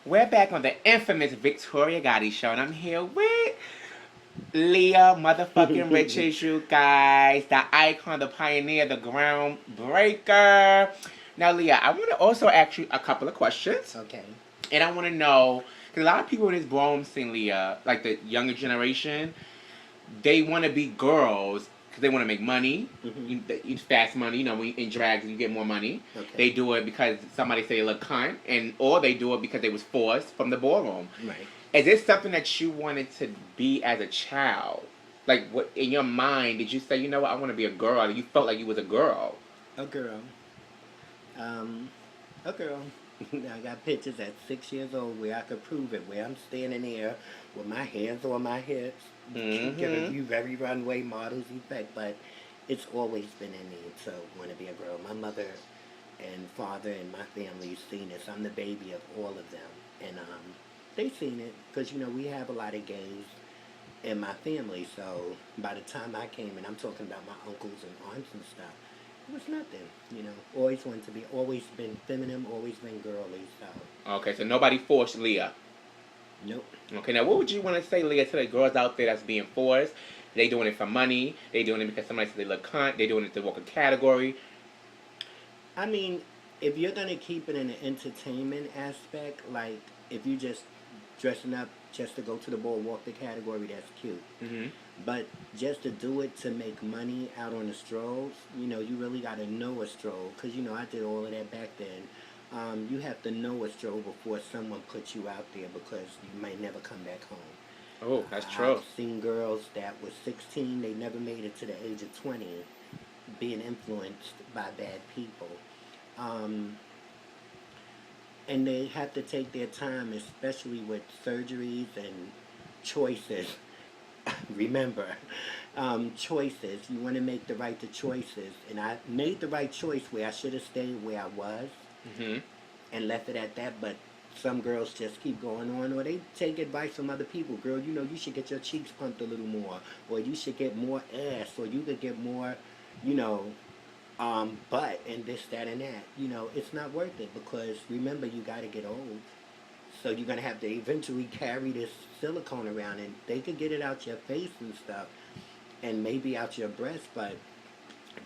We're back on the infamous Victoria Gotti show, and I'm here with Leah motherfucking Richards, you guys. The icon, the pioneer, the groundbreaker. Now, Leah, I want to also ask you a couple of questions. Okay. And I want to know, because a lot of people in this ballroom scene, Leah, like the younger generation, they want to be girls because they want to make money. Hmm. You fast money. When you in drags, you get more money. Okay. They do it because somebody say they look cunt, or they do it because they was forced from the ballroom. Right. Is this something that you wanted to be as a child? Like, what in your mind did you say? You know what? I want to be a girl. You felt like you was a girl. A girl. Um, a girl. I got pictures at 6 years old where I could prove it, where I'm standing there with my hands on my hips, giving Mm-hmm. you very runway models effect, but it's always been in me to want to be a girl. My mother and father and my family seen this. I'm the baby of all of them. And they seen it because, we have a lot of gays in my family. So by the time I came, and I'm talking about my uncles and aunts and stuff, it was nothing. Always wanted to be, always been feminine, always been girly. So Okay, so nobody forced Leah. nope. Okay, now what would you want to say, Leah, to the girls out there that's being forced? They doing it for money. They doing it because somebody said they look cunt. They doing it to walk a category. I mean, if you're gonna keep it in the entertainment aspect, like if you just dressing up just to go to the ball, walk the category, that's cute. Mm-hmm. But just to do it to make money out on the strolls, you really got to know a stroll. Because, I did all of that back then. You have to know a stroll before someone puts you out there because you might never come back home. Oh, that's I've true. seen girls that were 16, they never made it to the age of 20, being influenced by bad people. Um, and they have to take their time, especially with surgeries and choices. Remember, choices. You want to make the right choices. And I made the right choice where I should have stayed where I was Mm-hmm. and left it at that. But some girls just keep going on, or they take advice from other people. Girl, you should get your cheeks pumped a little more, or you should get more ass, or you could get more, you know, butt and this, that, and that. It's not worth it because remember, you got to get old. So you're gonna have to eventually carry this silicone around, and they could get it out your face and stuff, and maybe out your breast, but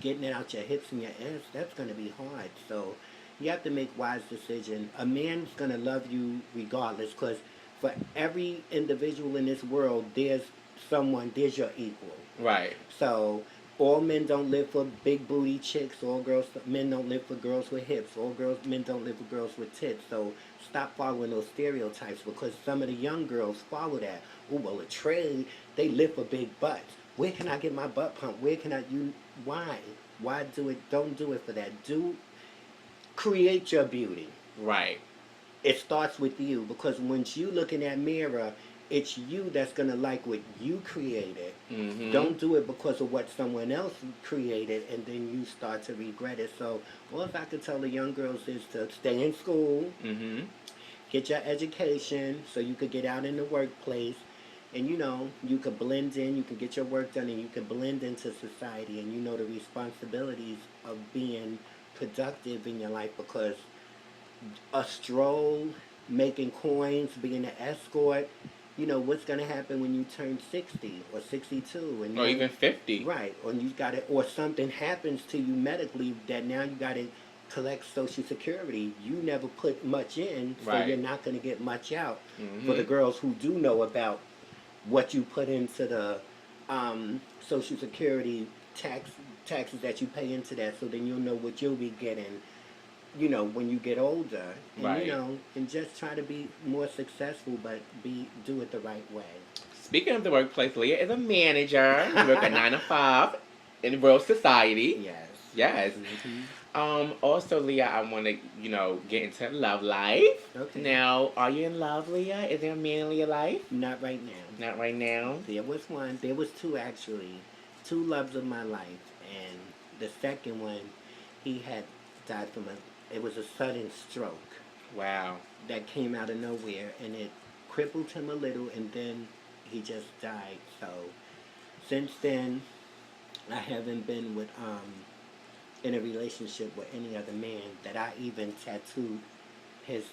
getting it out your hips and your ass, that's gonna be hard. So you have to make wise decisions. A man's gonna love you regardless, because for every individual in this world, there's your equal. Right. So all men don't live for big booty chicks. All men don't live for girls with hips. Men don't live for girls with tits. So stop following those stereotypes because some of the young girls follow that. Oh well, a trade they live for big butts. Where can I get my butt pumped? Where can I? Why? Why do it? Don't do it for that. Create your beauty. Right. It starts with you because once you look in that mirror, it's you that's gonna like what you created. Mm-hmm. Don't do it because of what someone else created and then you start to regret it. So all I could tell the young girls is to stay in school, Mm-hmm. get your education so you could get out in the workplace and you could blend in, you could get your work done and you could blend into society and the responsibilities of being productive in your life because a stroll, making coins, being an escort. What's gonna happen when you turn 60 or 62, and Or now even 50. right, or you got it, or something happens to you medically that now you got to collect Social Security. You never put much in, so you're Right. not gonna get much out. For the Mm-hmm. girls who do know about what you put into the Social Security taxes that you pay into that, so then you'll know what you'll be getting when you get older, and Right. and just try to be more successful, but do it the right way. Speaking of the workplace, Leah is a manager. You work a 9 to 5 in real society. Yes. Yes. Hmm. Also, Leah, I want to, get into love life. Okay. Now, are you in love, Leah? Is there a man in your life? Not right now. Not right now. There was one. There was two actually, two loves of my life, and the second one, he had died from a. It was a sudden stroke Wow. that came out of nowhere, and it crippled him a little, and then he just died. So since then, I haven't been in a relationship with any other man that I even tattooed his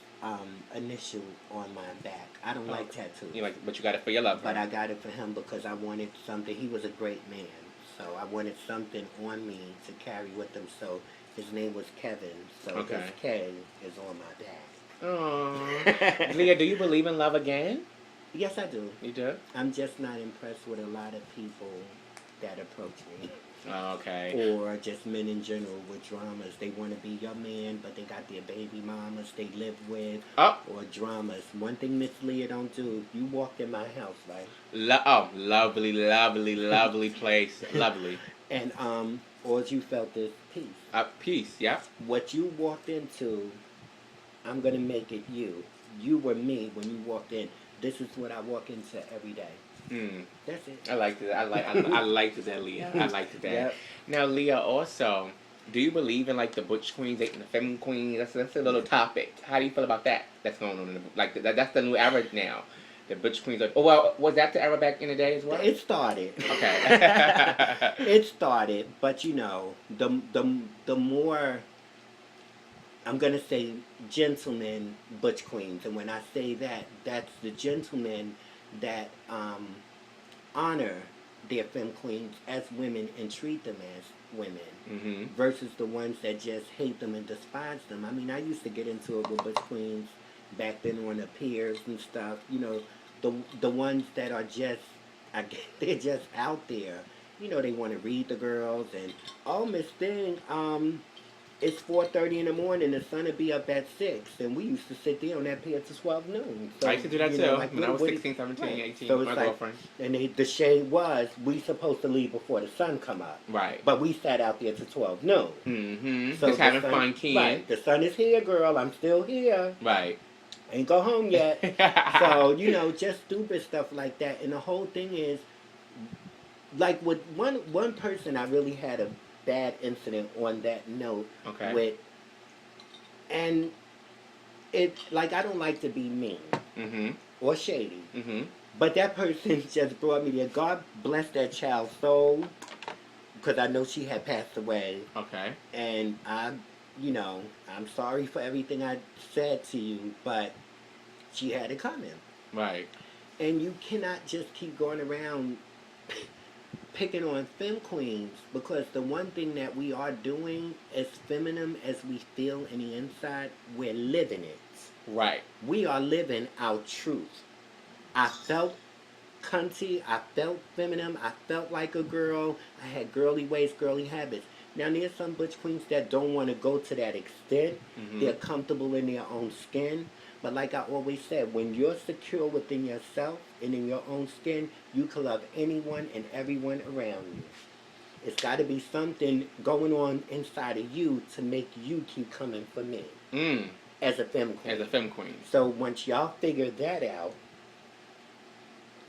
initial on my back. I don't like tattoos. You like, but you got it for your lover. But I got it for him because I wanted something. He was a great man, so I wanted something on me to carry with him. So his name was Kevin. So his K is on my back. Aww. Leah, do you believe in love again? Yes, I do. You do? I'm just not impressed with a lot of people that approach me. Oh, okay. Or just men in general with dramas. They want to be your man, but they got their baby mamas they live with. Oh. Or dramas. One thing Miss Leah don't do, you walked in my house, right? Lovely, lovely, lovely place. Lovely. And all you felt is peace. Peace, yeah. What you walked into, I'm going to make it you. You were me when you walked in. This is what I walk into every day. That's it. I liked it. I liked that, Leah. I liked that. Yep. Now, Leah, also, do you believe in like the butch queens dating the femme queens? That's a little topic. How do you feel about that? That's going on in that's the new era now. The butch queens are. Oh well, was that the era back in the day as well? It started. Okay. It started, but you know, the more. I'm going to say gentlemen butch queens. And when I say that, that's the gentlemen that honor their femme queens as women and treat them as women versus the ones that just hate them and despise them. I mean, I used to get into it with butch queens back then on the piers and stuff. You know, the ones that are just, they're just out there. You know, they want to read the girls and, oh, Miss Thing, it's 4:30 in the morning. The sun would be up at 6, and we used to sit there on that pier till 12 noon. So, I used to do that too. Like, when I was 16, 17, right. 18 so with my girlfriend. And the shade was we supposed to leave before the sun come up. Right. But we sat out there till 12 noon. So just having fun, Ken. Right. The sun is here, girl. I'm still here. Right. Ain't go home yet. So, you know, just stupid stuff like that. And the whole thing is, like with one person I really had a bad incident on that note with, and it, like, I don't like to be mean or shady, but that person just brought me there. God bless that child's soul, because I know she had passed away. And you know, I'm sorry for everything I said to you, but she had it coming. Right. And you cannot just keep going around picking on femme queens, because the one thing that we are doing, as feminine as we feel in the inside, we're living it. Right. We are living our truth. I felt cunty, I felt feminine, I felt like a girl, I had girly ways, girly habits. Now there's some butch queens that don't want to go to that extent. They're comfortable in their own skin. But like I always said, when you're secure within yourself and in your own skin, you can love anyone and everyone around you. It's got to be something going on inside of you to make you keep coming for me. As a femme queen. As a femme queen. So once y'all figure that out,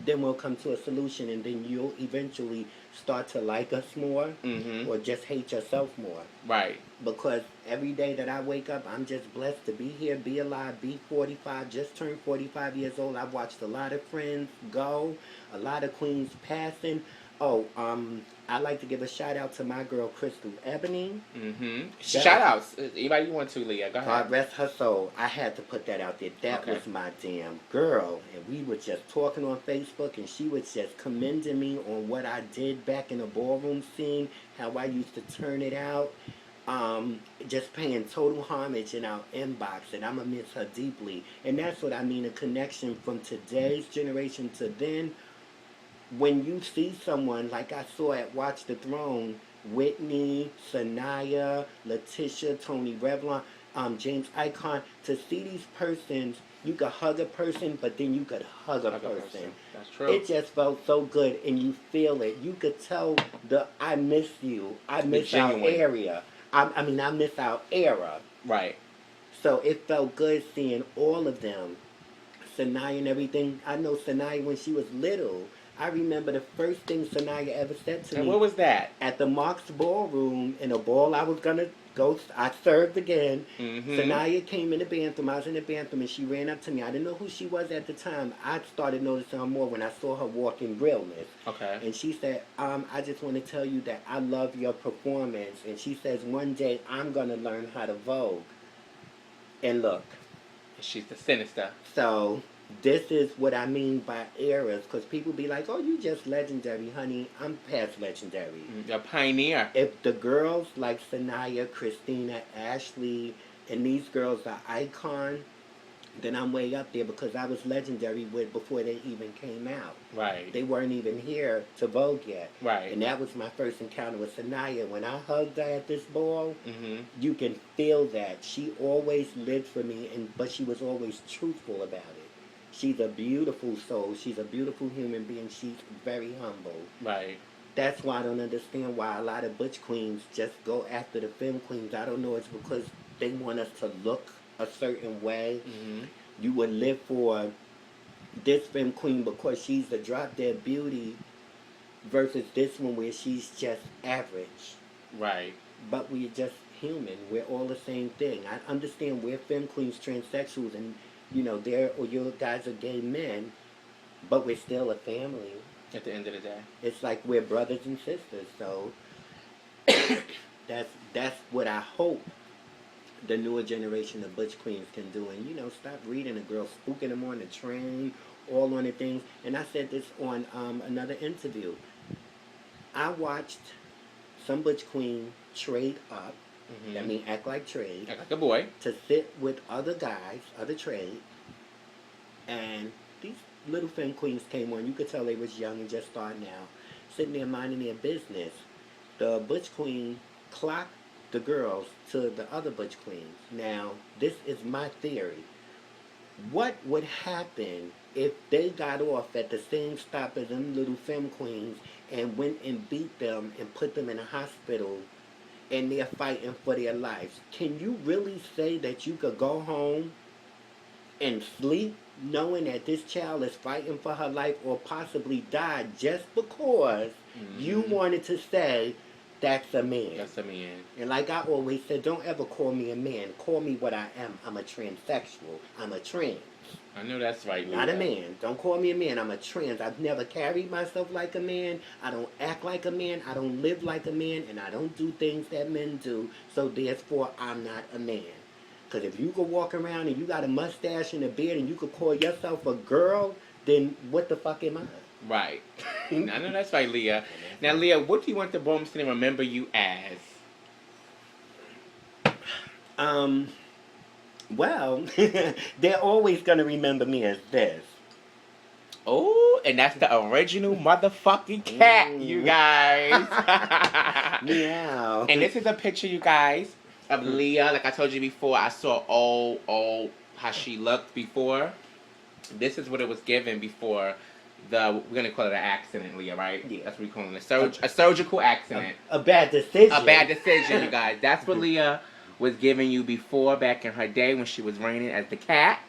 then we'll come to a solution, and then you'll eventually start to like us more or just hate yourself more. Right. Because every day that I wake up, I'm just blessed to be here, be alive, be 45, just turned 45 years old. I've watched a lot of friends go, a lot of queens passing. Oh, I'd like to give a shout out to my girl, Crystal Ebony. Shout outs. Anybody you want to, Leah. Go ahead. God rest her soul. I had to put that out there. That was my damn girl. And we were just talking on Facebook, and she was just commending me on what I did back in the ballroom scene, how I used to turn it out. Just paying total homage in our inbox, and I'm going to miss her deeply. And that's what I mean, a connection from today's generation to then. When you see someone like I saw at Watch the Throne, Whitney, Sanaya, Letitia, Tony Revlon, James Icon, to see these persons, you could hug a person, but then you could hug a person. That's true. It just felt so good, and you feel it. You could tell I miss you. I miss our area. I miss our era. Right. So it felt good seeing all of them. Sanaya and everything. I know Sanaya when she was little. I remember the first thing Sanaya ever said to me. And what was that? At the Mark's Ballroom, in a ball I was going to go, I served again. Sanaya came in the bathroom. I was in the bathroom, and she ran up to me. I didn't know who she was at the time. I started noticing her more when I saw her walk in realness. And she said, I just want to tell you that I love your performance. And she says, one day I'm going to learn how to Vogue. And look, She's the sinister. So this is what I mean by eras, because people be like, "Oh, you just legendary, honey." I'm past legendary. A pioneer. If the girls like Sanaya, Christina, Ashley, and these girls are icon, then I'm way up there because I was legendary with before they even came out. Right. They weren't even here to Vogue yet. Right. And that was my first encounter with Sanaya. When I hugged her at this ball, Mm-hmm. you can feel that. She always lived for me, but she was always truthful about it. She's a beautiful soul. She's a beautiful human being. She's very humble. Right. That's why I don't understand why a lot of butch queens just go after the femme queens. I don't know. It's because they want us to look a certain way. Mm-hmm. You would live for this femme queen because she's the drop dead beauty versus this one where she's just average. Right. But we're just human. We're all the same thing. I understand we're femme queens, transsexuals, and they're or you guys are gay men, but we're still a family. At the end of the day. It's like we're brothers and sisters. So that's what I hope the newer generation of butch queens can do. And stop reading a girl, spooking them on the train, all on the things. And I said this on another interview. I watched some butch queen trade up. Mm-hmm. I mean, act like trade. Act like a boy. To sit with other guys, other trade. And these little femme queens came on. You could tell they was young and just starting out. Sitting there minding their business. The butch queen clocked the girls to the other butch queens. Now, this is my theory. What would happen if they got off at the same stop as them little femme queens and went and beat them and put them in a hospital and they're fighting for their lives? Can you really say that you could go home and sleep knowing that this child is fighting for her life or possibly die just because you wanted to say that's a man? That's a man. And like I always said, don't ever call me a man. Call me what I am. I'm a transsexual. I'm a trans. I know that's right. Not a man. Don't call me a man. I'm a trans. I've never carried myself like a man. I don't act like a man. I don't live like a man. And I don't do things that men do. So therefore, I'm not a man. Because if you could walk around and you got a mustache and a beard and you could call yourself a girl, then what the fuck am I? Right. I know that's right, Leah. Now, Leah, what do you want the Bowman to remember you as? Well, they're always going to remember me as this. Oh, and that's the original motherfucking cat, you guys. Meow. And this is a picture, you guys, of Leah. Like I told you before, I saw all how she looked before. This is what it was given before we're going to call it an accident, Leah, right? Yeah. That's what we call it. A surgical accident. A bad decision. A bad decision, you guys. That's what Leah was giving you before, back in her day when she was reigning as the cat.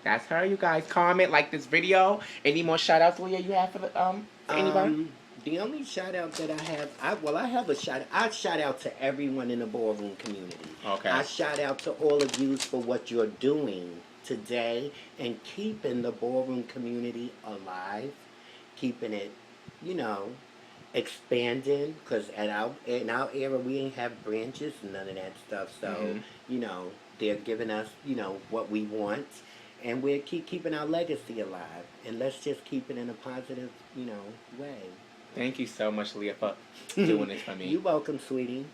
That's her, you guys. Comment, like this video. Any more shout outs, Leah, you have for anybody? The only shout out that I have, I have a shout out. I shout out to everyone in the ballroom community. Okay. I shout out to all of you for what you're doing today and keeping the ballroom community alive, keeping it, expanding. Because in our era, we ain't have branches and none of that stuff. So, they're giving us, what we want. And we're keeping our legacy alive. And let's just keep it in a positive, way. Thank you so much, Leah, for doing this for me. You're welcome, sweetie.